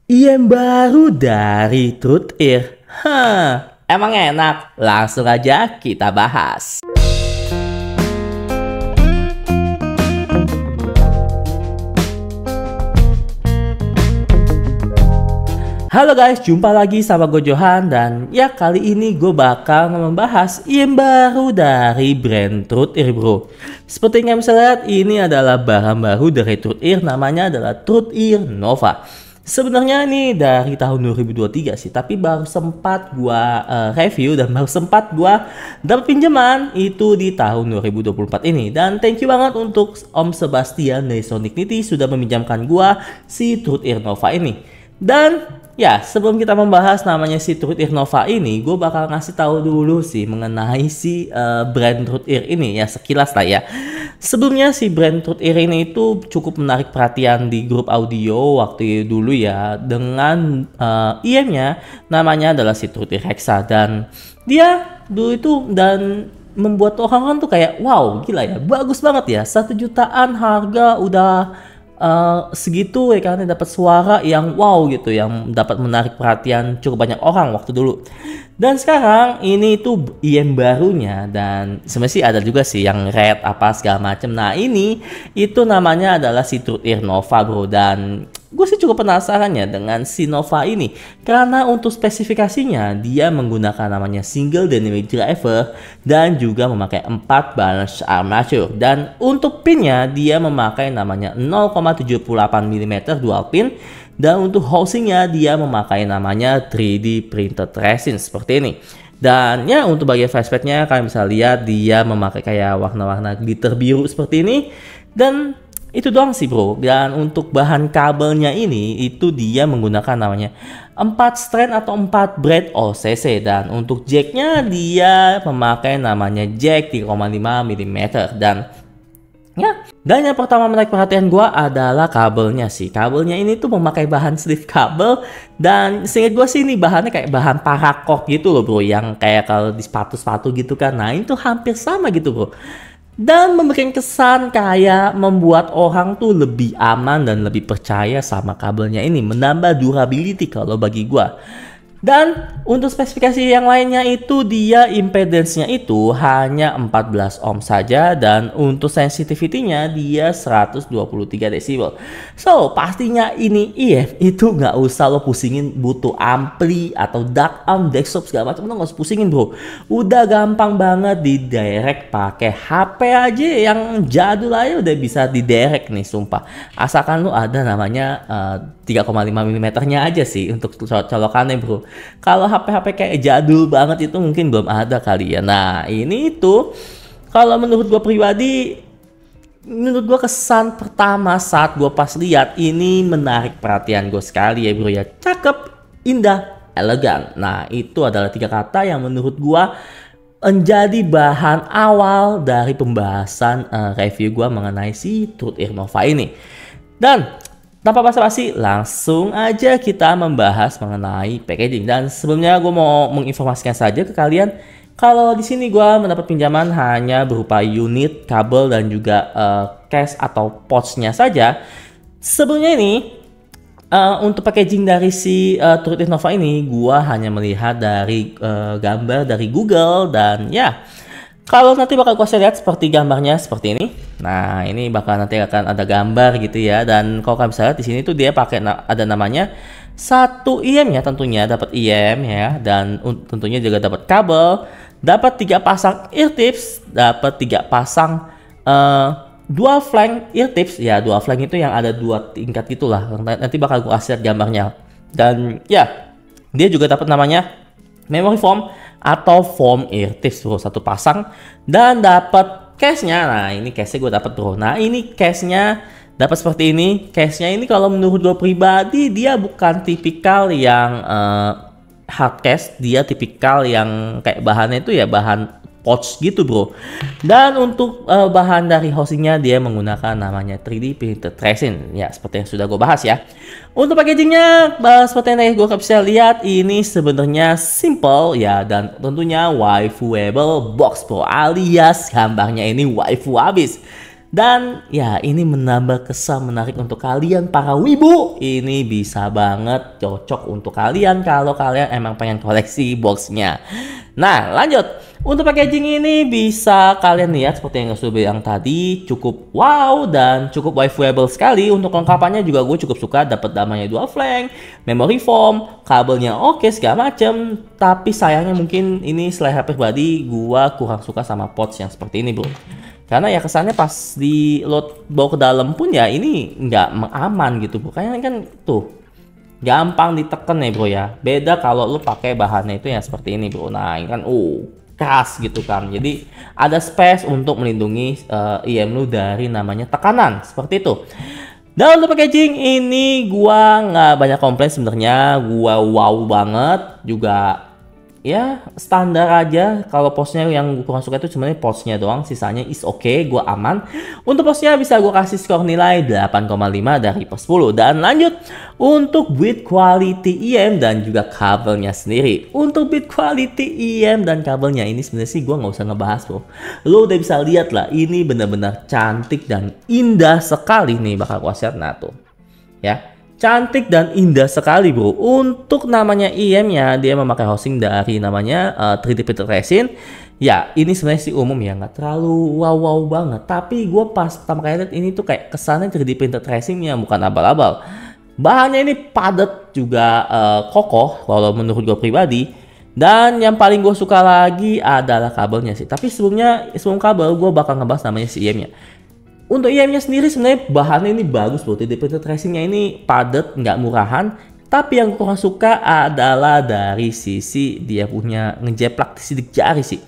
Yang baru dari Truth Ear. Emang enak? Langsung aja kita bahas. Halo guys, jumpa lagi sama gue Johan. Dan ya kali ini gue bakal membahas yang baru dari brand Truth Ear bro. Seperti yang bisa lihat, ini adalah barang baru dari Truth Ear. Namanya adalah Truth Ear Nova. Sebenarnya ini dari tahun 2023 sih, tapi baru sempat gua review dan baru sempat gua dapat pinjaman itu di tahun 2024 ini. Dan thank you banget untuk Om Sebastian dari Sonic Niti sudah meminjamkan gua si Truth Ear Nova ini. Dan ya, sebelum kita membahas namanya si Truth Ear Nova ini, gue bakal ngasih tahu dulu sih mengenai si brand Truth Ear ini ya, sekilas lah ya. Sebelumnya si brand Truth Ear ini itu cukup menarik perhatian di grup audio waktu dulu ya, dengan IM-nya namanya adalah si Truth Ear Hexa. Dan dia dulu itu dan membuat orang-orang tuh kayak wow, gila ya, bagus banget ya, 1 jutaan harga udah segitu ya kan, dapat suara yang wow gitu, yang dapat menarik perhatian cukup banyak orang waktu dulu. Dan sekarang ini tuh IM barunya, dan sebenarnya sih ada juga sih yang red apa segala macem. Nah ini itu namanya adalah si Truth Ear Nova bro. Dan gue sih cukup penasaran ya dengan si Nova ini, karena untuk spesifikasinya dia menggunakan namanya single dynamic driver dan juga memakai 4 balance armature. Dan untuk pinnya dia memakai namanya 0,78 mm dual pin. Dan untuk housingnya dia memakai namanya 3D printed resin seperti ini. Dan ya untuk bagian facepadnya kalian bisa lihat dia memakai kayak warna-warna glitter biru seperti ini. Dan itu doang sih bro. Dan untuk bahan kabelnya ini itu dia menggunakan namanya 4 strand atau 4 braid OCC. Dan untuk jacknya dia memakai namanya jack 3,5 mm. Dan yang pertama menarik perhatian gua adalah kabelnya sih. Kabelnya ini tuh memakai bahan sleeve kabel. Dan seingat gua sih ini bahannya kayak bahan paracord gitu loh bro, yang kayak kalau di sepatu-sepatu gitu kan. Nah itu hampir sama gitu bro. Dan memberikan kesan kayak membuat orang tuh lebih aman dan lebih percaya sama kabelnya ini, menambah durability kalau bagi gua. Dan untuk spesifikasi yang lainnya itu dia impedance-nya itu hanya 14 ohm saja, dan untuk sensitivity-nya dia 123 decibel. So pastinya ini itu nggak usah lo pusingin butuh ampli atau dark arm, desktop segala macam, lo nggak usah pusingin bro. Udah gampang banget di direct pakai HP aja yang jadul aja udah bisa di direct nih sumpah. Asalkan lo ada namanya 3,5 mm nya aja sih untuk colokannya bro. Kalau HP-HP kayak jadul banget itu mungkin belum ada kali ya. Nah ini itu kalau menurut gue pribadi, menurut gue kesan pertama saat gue pas lihat ini menarik perhatian gue sekali ya bro ya. Cakep, indah, elegan. Nah itu adalah 3 kata yang menurut gue menjadi bahan awal dari pembahasan review gue mengenai si Truth Ear Nova ini. Dan tanpa basa-basi, langsung aja kita membahas mengenai packaging. Dan sebelumnya gue mau menginformasikan saja ke kalian kalau di sini gue mendapat pinjaman hanya berupa unit, kabel, dan juga case atau pouch-nya saja. Sebelumnya ini untuk packaging dari si Truth Ear Nova ini gue hanya melihat dari gambar dari Google. Dan ya, kalau nanti bakal gue lihat seperti gambarnya seperti ini. Nah ini bakal nanti akan ada gambar gitu ya. Dan kalau kalian bisa lihat di sini tuh dia pakai ada namanya 1 IM ya, tentunya dapat IM ya. Dan tentunya juga dapat kabel, dapat 3 pasang ear tips, dapat 3 pasang dual flank ear tips ya. Dual flank itu yang ada 2 tingkat gitulah. Nanti bakal gue kasih gambarnya. Dan ya, dia juga dapat namanya memory foam atau foam ear tips bro, 1 pasang. Dan dapat case-nya. Nah ini case-nya gue dapat bro. Nah ini case-nya dapat seperti ini. Case-nya ini kalau menurut gue pribadi dia bukan tipikal yang hard case. Dia tipikal yang kayak bahannya itu ya bahan pouch gitu bro. Dan untuk bahan dari housingnya dia menggunakan namanya 3D printed resin ya, seperti yang sudah gue bahas ya. Untuk packagingnya seperti yang gue bisa lihat ini sebenarnya simple ya, dan tentunya waifuable box bro, alias gambarnya ini waifu habis. Dan ya ini menambah kesan menarik untuk kalian para wibu. Ini bisa banget cocok untuk kalian kalau kalian emang pengen koleksi boxnya. Nah lanjut, untuk packaging ini bisa kalian lihat seperti yang sudah bilang tadi, cukup wow dan cukup wifiable sekali. Untuk kelengkapannya juga gue cukup suka, dapat namanya dual flank, memory foam, kabelnya oke segala macem. Tapi sayangnya mungkin ini selera pribadi, gue kurang suka sama pouch yang seperti ini bro. Karena ya kesannya pas di load bawa ke dalam pun ya ini nggak aman gitu bro. Kayaknya kan tuh gampang ditekan ya bro ya. Beda kalau lu pakai bahannya itu yang seperti ini bro. Nah ini kan keras gitu kan. Jadi ada space untuk melindungi IM lu dari namanya tekanan seperti itu. Dan untuk packaging ini gua nggak banyak komplain sebenarnya. Gua wow banget juga. Ya standar aja. Kalau posnya yang gue kurang suka itu sebenarnya posnya doang, sisanya is oke, gue aman. Untuk posnya bisa gue kasih skor nilai 8,5 dari per 10. Dan lanjut untuk build quality IM dan juga kabelnya sendiri. Untuk build quality IM dan kabelnya ini sebenarnya sih gue nggak usah ngebahas bro. Lo udah bisa lihat lah, ini benar-benar cantik dan indah sekali nih bakal gue share. Nah tuh ya, cantik dan indah sekali bro. Untuk namanya IM-nya dia memakai housing dari namanya 3D printed resin. Ya ini sebenarnya sih umum ya, nggak terlalu wow banget. Tapi gue pas pertama kali lihat ini tuh kayak kesannya 3D printed resinnya bukan abal-abal. Bahannya ini padat juga kokoh kalau menurut gue pribadi. Dan yang paling gue suka lagi adalah kabelnya sih. Tapi sebelum kabel gue bakal ngebahas namanya si IM-nya. Untuk IM-nya sendiri sebenarnya bahannya ini bagus bro. 3D printed resinnya ini padat, nggak murahan. Tapi yang kurang suka adalah dari sisi dia punya ngejeplak di sidik jari sih.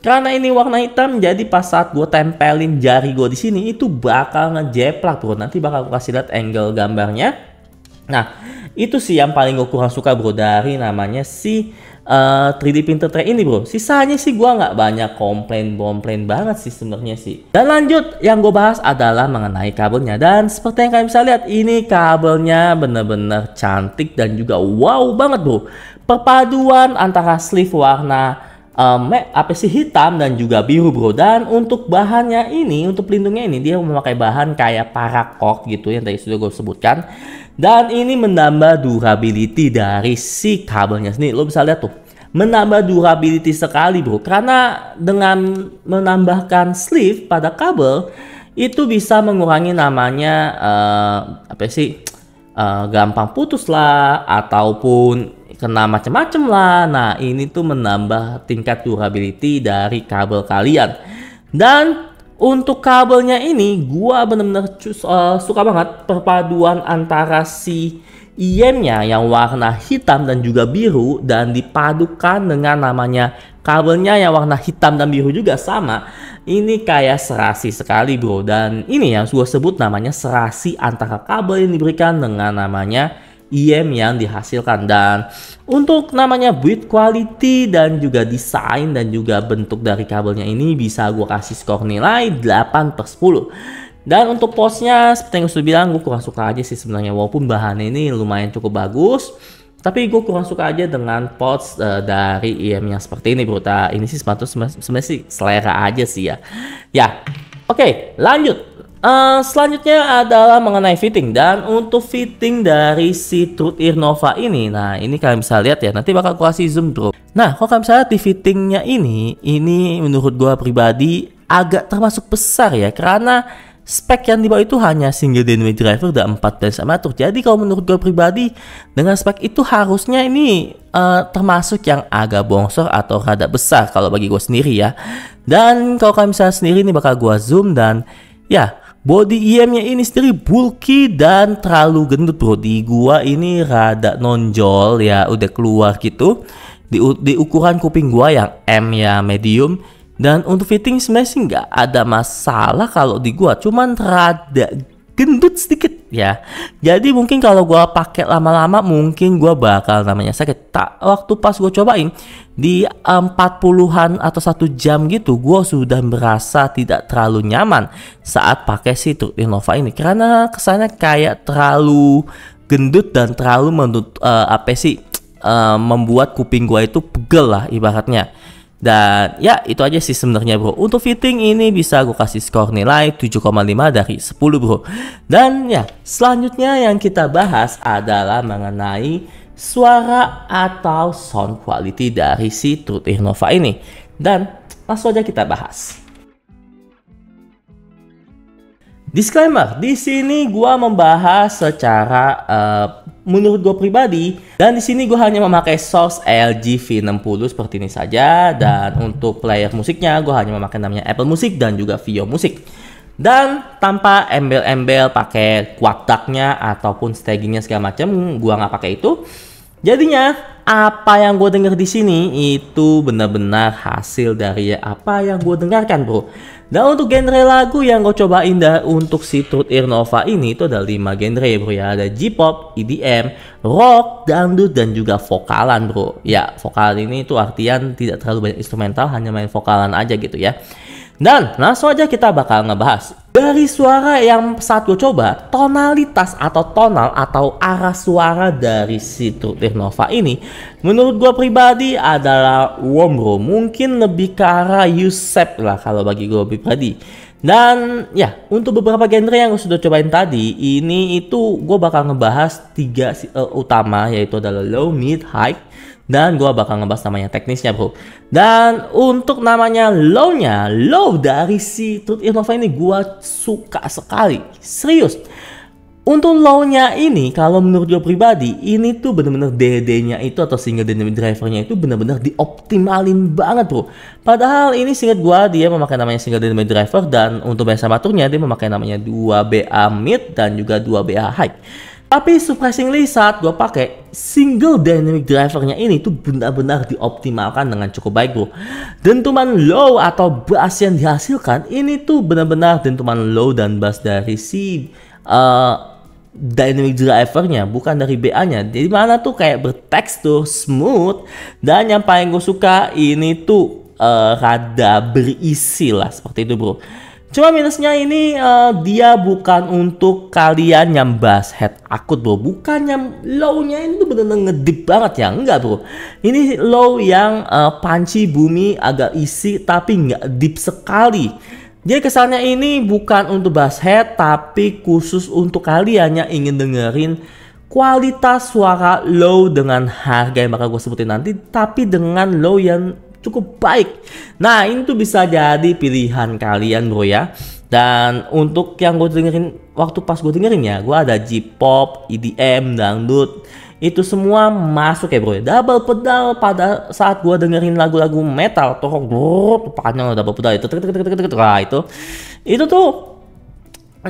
Karena ini warna hitam, jadi pas saat gue tempelin jari gue di sini itu bakal ngejeplak bro. Nanti bakal gue kasih lihat angle gambarnya. Nah itu sih yang paling gue kurang suka bro dari namanya si 3D printed tray ini bro. Sisanya sih gua nggak banyak komplain banget sih sebenarnya sih. Dan lanjut yang gue bahas adalah mengenai kabelnya. Dan seperti yang kalian bisa lihat ini kabelnya bener-bener cantik dan juga wow banget bro. Perpaduan antara sleeve warna hitam dan juga biru bro. Dan untuk bahannya ini, untuk pelindungnya ini dia memakai bahan kayak paracord gitu yang tadi sudah gue sebutkan. Dan ini menambah durability dari si kabelnya sendiri. Lo bisa lihat tuh, menambah durability sekali bro. Karena dengan menambahkan sleeve pada kabel itu bisa mengurangi namanya gampang putus lah ataupun kena macam-macam lah. Nah ini tuh menambah tingkat durability dari kabel kalian. Dan untuk kabelnya ini gua bener-bener suka banget perpaduan antara si IM-nya yang warna hitam dan juga biru dan dipadukan dengan namanya kabelnya yang warna hitam dan biru juga sama. Ini kayak serasi sekali bro. Dan ini yang gua sebut namanya serasi antara kabel yang diberikan dengan namanya IM yang dihasilkan. Dan untuk namanya build quality dan juga desain dan juga bentuk dari kabelnya ini bisa gue kasih skor nilai 8 per 10. Dan untuk posnya seperti yang sudah bilang gue kurang suka aja sih sebenarnya, walaupun bahannya ini lumayan cukup bagus. Tapi gue kurang suka aja dengan pots dari IM yang seperti ini bro. Ini sih sebenarnya sih selera aja sih ya. Ya oke, lanjut. Selanjutnya adalah mengenai fitting. Dan untuk fitting dari si TruthEar Nova ini, nah ini kalian bisa lihat ya, nanti bakal aku kasih zoom bro. Nah kalau kalian bisa lihat di fittingnya ini menurut gua pribadi agak termasuk besar ya, karena spek yang dibawa itu hanya single dynamic driver dan 14 armatur. Jadi kalau menurut gua pribadi dengan spek itu harusnya ini termasuk yang agak bongsor atau rada besar kalau bagi gua sendiri ya. Dan kalau kalian bisa sendiri ini bakal gua zoom dan ya, body IM-nya ini sendiri bulky dan terlalu gendut bro. Di gua ini rada nonjol ya, udah keluar gitu. Di ukuran kuping gua yang M ya medium. Dan untuk fitting sebenarnya sih nggak ada masalah kalau di gua, cuman rada gendut sedikit ya. Jadi mungkin kalau gua pakai lama-lama mungkin gua bakal namanya sakit. Waktu pas gua cobain di 40-an atau 1 jam gitu, gua sudah merasa tidak terlalu nyaman saat pakai si TruthEar Nova ini, karena kesannya kayak terlalu gendut dan terlalu membuat kuping gua itu pegel lah ibaratnya. Dan ya itu aja sih sebenarnya bro. Untuk fitting ini bisa gue kasih skor nilai 7,5 dari 10 bro. Dan ya selanjutnya yang kita bahas adalah mengenai suara atau sound quality dari si Truth Ear Nova ini. Dan langsung aja kita bahas. Disclaimer, di sini gua membahas secara menurut gue pribadi, dan di sini gue hanya memakai source LG V60 seperti ini saja, dan untuk player musiknya gue hanya memakai namanya Apple Music dan juga Vio Music, dan tanpa embel-embel pakai quad duck-nya ataupun stagingnya segala macam, gue nggak pakai itu. Jadinya apa yang gue dengar di sini itu benar-benar hasil dari apa yang gue dengarkan bro. Dan untuk genre lagu yang gue cobain untuk si Truth Ear Nova ini itu ada 5 genre bro ya. Ada J-pop, EDM, rock, dangdut, dan juga vokalan bro. Ya vokal ini itu artian tidak terlalu banyak instrumental, hanya main vokalan aja gitu ya. Dan langsung aja kita bakal ngebahas dari suara yang saat gue coba, tonalitas atau tonal atau arah suara dari si Truth Ear Nova ini menurut gue pribadi adalah warm bro, mungkin lebih ke arah Yusef lah kalau bagi gue pribadi. Dan ya untuk beberapa genre yang gue sudah cobain tadi ini itu gue bakal ngebahas 3 utama, yaitu adalah low, mid, high. Dan gue bakal ngebahas namanya teknisnya bro. Dan untuk namanya low dari si Truth Ear Nova ini gue suka sekali, serius. Untuk low-nya ini kalau menurut gue pribadi ini tuh bener-bener DD-nya itu atau single dynamic drivernya itu bener-bener dioptimalin banget bro. Padahal ini seingat gue dia memakai namanya single dynamic driver, dan untuk bass amaturnya dia memakai namanya 2BA mid dan juga 2BA high. Tapi surprisingly saat gue pakai single dynamic drivernya ini tuh benar-benar dioptimalkan dengan cukup baik bro. Dentuman low atau bass yang dihasilkan ini tuh benar-benar dentuman low dan bass dari si dynamic drivernya, bukan dari BA-nya. Jadi mana tuh kayak bertekstur smooth, dan yang paling gue suka ini tuh rada berisi lah seperti itu bro. Cuma minusnya ini dia bukan untuk kalian yang bass head akut bro, bukan yang low-nya ini tuh bener-bener ngedip banget ya, enggak bro. Ini low yang punchy, bumi, agak isi tapi nggak deep sekali. Jadi kesannya ini bukan untuk bass head tapi khusus untuk kalian yang ingin dengerin kualitas suara low dengan harga yang bakal gue sebutin nanti, tapi dengan low yang cukup baik. Nah ini tuh bisa jadi pilihan kalian bro ya. Dan untuk yang gue dengerin waktu pas gue dengerin ya, gue ada J-pop, EDM, dangdut, itu semua masuk ya bro ya. Double pedal pada saat gue dengerin lagu-lagu metal, torok panjang double pedal itu, itu tuh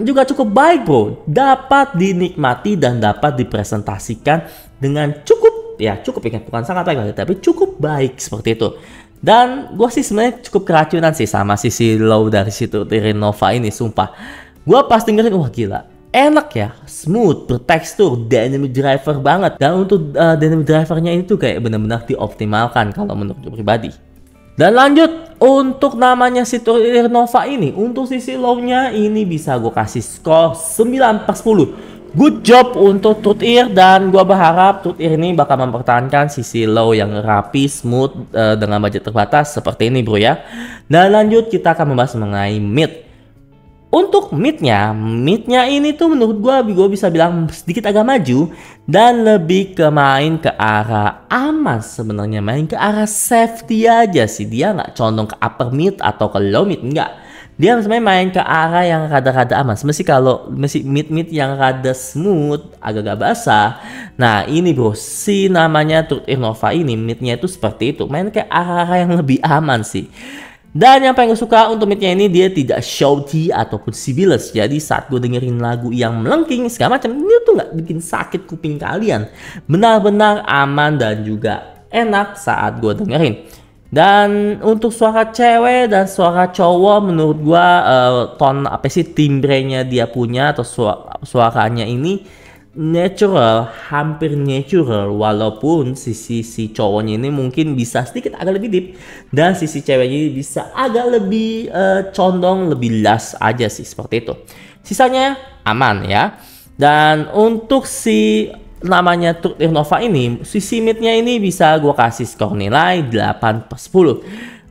juga cukup baik bro, dapat dinikmati dan dapat dipresentasikan dengan cukup ingat, bukan sangat baik tapi cukup baik seperti itu. Dan gue sih sebenarnya cukup keracunan sih sama sisi low dari situ Truth Ear Nova ini, sumpah. Gue pas dengerin wah gila, enak ya, smooth, bertekstur, dynamic driver banget. Dan untuk dynamic drivernya ini tuh kayak benar-benar dioptimalkan kalau menurut gue pribadi. Dan lanjut untuk namanya si Truth Ear Nova ini, untuk sisi low-nya ini bisa gue kasih skor 9/10. Good job untuk Truth Ear, dan gua berharap Truth Ear ini bakal mempertahankan sisi low yang rapi, smooth, dengan budget terbatas seperti ini bro ya. Dan lanjut kita akan membahas mengenai mid. Untuk midnya ini tuh menurut gua bisa bilang sedikit agak maju dan lebih ke main ke arah aman sebenarnya, main ke arah safety aja sih. Dia nggak condong ke upper mid atau ke low mid, enggak. Dia sebenarnya main ke arah yang rada-rada aman. Masih mid yang rada smooth, agak-agak basah. Nah ini bro, si namanya Truth Ear Nova ini midnya itu seperti itu, main ke arah yang lebih aman sih. Dan yang paling gue suka untuk midnya ini, dia tidak shouty ataupun sibiles. Jadi saat gue dengerin lagu yang melengking segala macam, ini tuh nggak bikin sakit kuping kalian. Benar-benar aman dan juga enak saat gue dengerin. Dan untuk suara cewek dan suara cowok menurut gua timbrenya dia punya atau suaranya ini natural, hampir natural, walaupun sisi cowoknya ini mungkin bisa sedikit agak lebih deep dan sisi ceweknya bisa agak lebih condong lebih las aja sih seperti itu. Sisanya aman ya. Dan untuk si namanya Truth Ear Nova ini, sisi midnya ini bisa gue kasih skor nilai 8/10.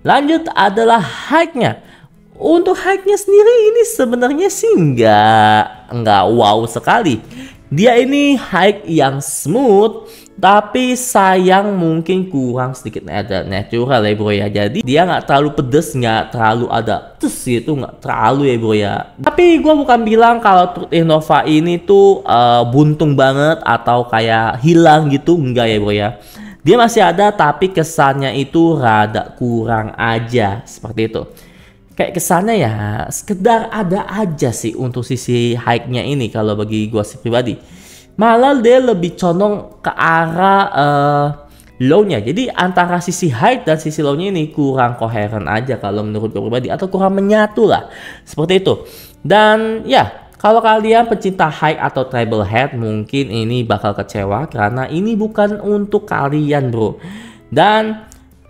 Lanjut adalah height-nya. Untuk height-nya sendiri ini sebenarnya sih nggak wow sekali. Dia ini height yang smooth, tapi sayang mungkin kurang sedikit ada natural ya bro ya. Jadi dia nggak terlalu pedes, nggak terlalu ada itu nggak terlalu ya bro ya. Tapi gue bukan bilang kalau Truth Innova ini tuh buntung banget atau kayak hilang gitu, enggak ya bro ya. Dia masih ada tapi kesannya itu rada kurang aja seperti itu. Kayak kesannya ya sekedar ada aja sih untuk sisi high-nya ini kalau bagi gua sih pribadi. Malah dia lebih condong ke arah low-nya. Jadi antara sisi high dan sisi low-nya ini kurang koheren aja kalau menurut gua pribadi, atau kurang menyatu lah. Seperti itu. Dan ya, kalau kalian pecinta high atau treble head, mungkin ini bakal kecewa karena ini bukan untuk kalian bro. Dan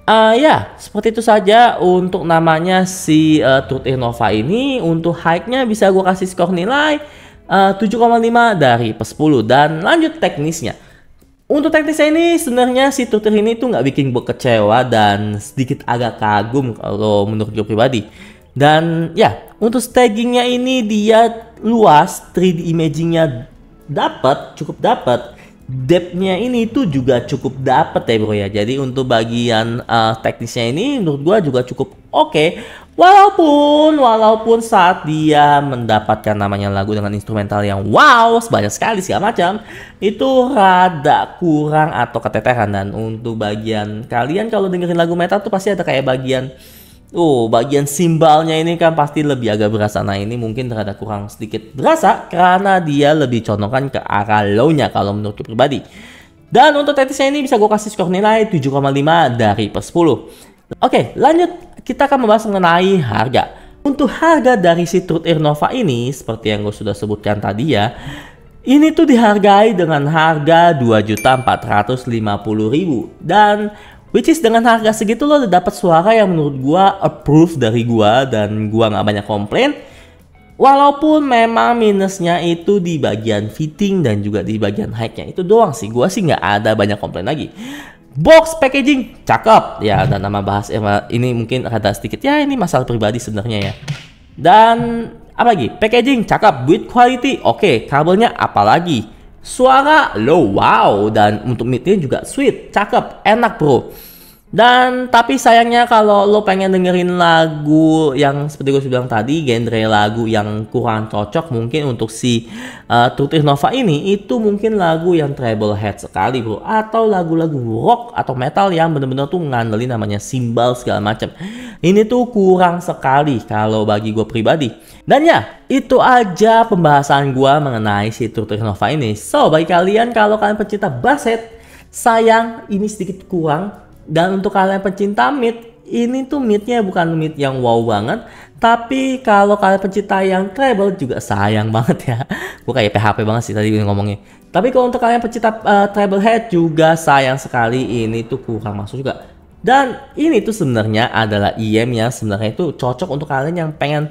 ya seperti itu saja untuk namanya si Truth Innova ini. Untuk high-nya bisa gue kasih skor nilai 7,5 dari per 10. Dan lanjut teknisnya. Untuk teknisnya ini sebenarnya si Truth ini tuh nggak bikin gue kecewa dan sedikit agak kagum kalau menurut gue pribadi. Dan ya, untuk stagingnya ini dia luas, 3D imagingnya cukup dapat, depthnya ini tuh juga cukup dapat ya bro ya. Jadi untuk bagian teknisnya ini menurut gua juga cukup oke. Walaupun saat dia mendapatkan namanya lagu dengan instrumental yang wow sebanyak sekali segala macam, itu rada kurang atau keteteran. Dan untuk bagian kalian kalau dengerin lagu metal tuh pasti ada kayak bagian simbalnya ini kan pasti lebih agak berasa. Nah ini mungkin rada kurang sedikit berasa karena dia lebih condongkan ke arah low-nya kalau menurut pribadi. Dan untuk teknisnya ini bisa gue kasih skor nilai 7,5 dari per 10. Oke, lanjut kita akan membahas mengenai harga. Untuk harga dari si Truth Innova ini seperti yang gue sudah sebutkan tadi ya, ini tuh dihargai dengan harga 2.450.000 dan which is dengan harga segitu lo udah dapat suara yang menurut gua approve dari gua dan gua nggak banyak komplain. Walaupun memang minusnya itu di bagian fitting dan juga di bagian high-nya itu doang sih. Gua sih nggak ada banyak komplain lagi. Box packaging cakep ya, dan nama bahas ini mungkin ada sedikit ya, ini masalah pribadi sebenarnya ya. Dan apa lagi? Packaging cakep, build quality oke, kabelnya apalagi. Suara low wow, dan untuk midnya juga sweet, cakep, enak bro. Dan tapi sayangnya kalau lo pengen dengerin lagu yang seperti gue bilang tadi, genre lagu yang kurang cocok mungkin untuk si Truth Innova ini, itu mungkin lagu yang treble head sekali bro, atau lagu-lagu rock atau metal yang bener-bener tuh ngandelin namanya simbal segala macam. Ini tuh kurang sekali kalau bagi gue pribadi. Dan ya, itu aja pembahasan gue mengenai si Truth Innova ini. So, bagi kalian kalau kalian pecinta bass head, sayang ini sedikit kurang. Dan untuk kalian pecinta mid, ini tuh midnya bukan mid yang wow banget. Tapi kalau kalian pecinta yang treble juga sayang banget ya. Gue kayak PHP banget sih tadi ngomongnya. Tapi kalau untuk kalian pecinta treble head juga sayang sekali, ini tuh kurang masuk juga. Dan ini tuh sebenarnya adalah IM yang sebenarnya itu cocok untuk kalian yang pengen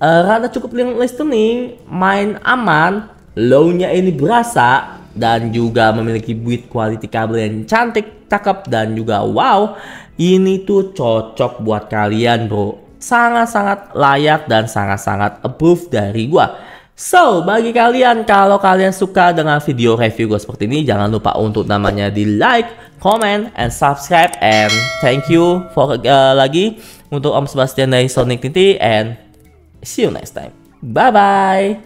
rada cukup listening, main aman, low-nya ini berasa, dan juga memiliki build quality kabel yang cantik, cakep, dan juga wow. Ini tuh cocok buat kalian bro. Sangat-sangat layak dan sangat-sangat approve dari gua. So, bagi kalian kalau kalian suka dengan video review gue seperti ini, jangan lupa untuk namanya di like, comment, and subscribe. And thank you for lagi untuk Om Sebastian dari Sonic Tinti, and see you next time. Bye bye.